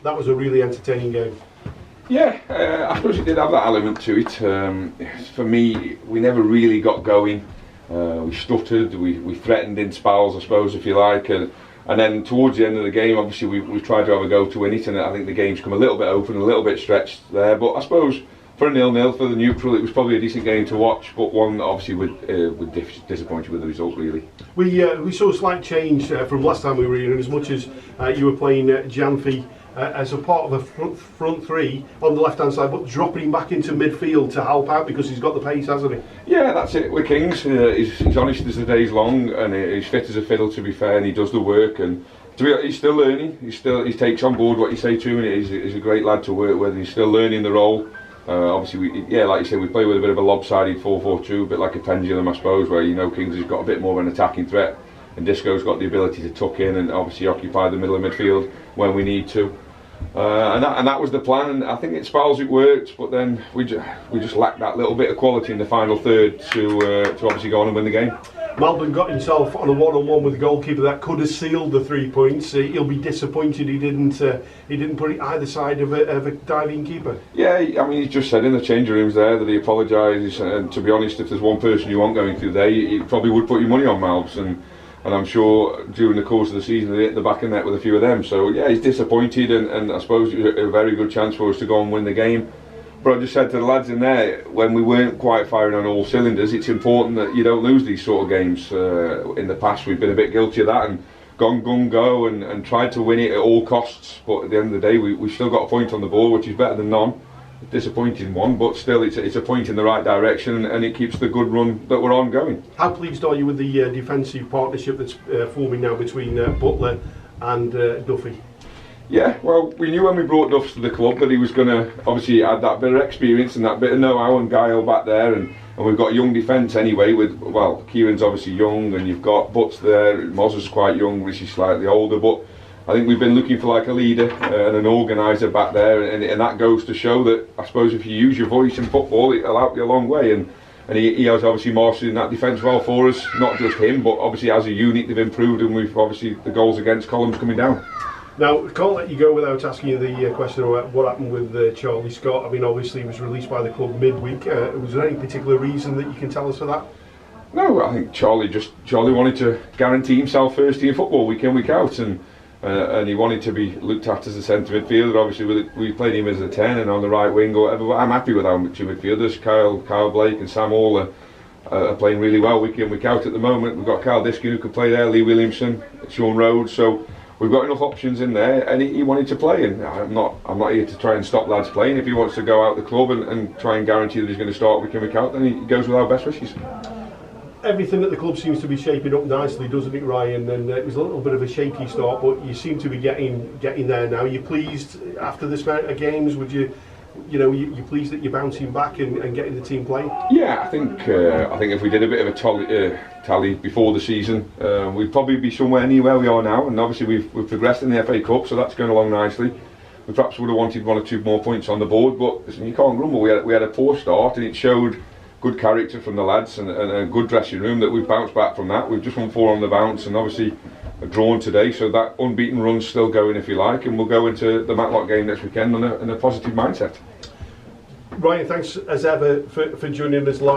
that was a really entertaining game. Yeah, I suppose it did have that element to it. For me, we never really got going. We stuttered, we threatened in spells, I suppose, if you like, and then towards the end of the game, obviously we tried to have a go to win it, and I think the game's come a little bit open, a little bit stretched there. But I suppose for a 0-0 for the neutral, it was probably a decent game to watch, but one obviously we're disappointed with the result, really. We saw a slight change from last time we were here, in as much as you were playing Janfi as a part of a front three on the left hand side, but dropping him back into midfield to help out because he's got the pace, hasn't he? Yeah, that's it. We're kings. He's honest as the day's long, and he's fit as a fiddle, to be fair, and he does the work. And he's still learning. He takes on board what you say to him, and he's a great lad to work with. And he's still learning the role. Obviously, like you say, we play with a bit of a lopsided 4-4-2, a bit like a pendulum, I suppose, where Kings has got a bit more of an attacking threat, and Disco's got the ability to tuck in and obviously occupy the middle of midfield when we need to. And that was the plan, and I think at spells it worked, but then we just lacked that little bit of quality in the final third to obviously go on and win the game. Malvern got himself on a one-on-one with the goalkeeper that could have sealed the 3 points. He'll be disappointed he didn't put it either side of a diving keeper. Yeah, I mean, he just said in the changing rooms there that he apologises, and to be honest, if there's one person you want going through there, he probably would put your money on Malvs, and I'm sure during the course of the season they hit the back of the net with a few of them. So yeah, he's disappointed, and I suppose it was a very good chance for us to go and win the game. But I just said to the lads in there, when we weren't quite firing on all cylinders, it's important that you don't lose these sort of games. In the past we've been a bit guilty of that and gone gung-go and tried to win it at all costs, but at the end of the day we still got a point on the board, which is better than none. Disappointing one, but still it's a point in the right direction, and it keeps the good run that we're on going. How pleased are you with the defensive partnership that's forming now between Butler and Duffy? Yeah, well, we knew when we brought Duffs to the club that he was going to obviously add that bit of experience and that bit of know-how and guile back there, and we've got a young defence anyway with, well, Kieran's obviously young, and you've got Butts there, Moz is quite young, which is slightly older, but I think we've been looking for like a leader and an organiser back there, and that goes to show that I suppose if you use your voice in football, it'll help you a long way, and he has obviously marshalling that defence well for us, not just him, but obviously as a unit they've improved, and we've obviously the goals against columns coming down. Now, can't let you go without asking you the question about what happened with Charlie Scott. I mean, obviously he was released by the club midweek. Was there any particular reason that you can tell us for that? No, I think Charlie wanted to guarantee himself first team football week in, week out, and he wanted to be looked after as a centre midfielder. Obviously we played him as a 10 and on the right wing or whatever, but I'm happy with our two midfielders. Kyle Blake and Sam Hall are playing really well week in, week out at the moment. We've got Kyle Diskin who can play there, Lee Williamson, Sean Rhodes, so we've got enough options in there, and he wanted to play, and I'm not here to try and stop lads playing. If he wants to go out the club and try and guarantee that he's going to start week in, week out, then he goes with our best wishes. Everything at the club seems to be shaping up nicely, doesn't it, Ryan? And it was a little bit of a shaky start, but you seem to be getting there now. You're pleased after this amount of games? You're pleased that you're bouncing back and getting the team playing? Yeah, I think if we did a bit of a tally before the season, we'd probably be somewhere near where we are now. And obviously we've progressed in the FA Cup, so that's going along nicely. We perhaps would have wanted 1 or 2 more points on the board, but listen, you can't grumble. We had a poor start, and it showed good character from the lads and a good dressing room that we've bounced back from that. We've just won 4 on the bounce, and obviously a drawn today, so that unbeaten run's still going, if you like, and we'll go into the Matlock game next weekend in a positive mindset. Ryan, thanks as ever for joining us live.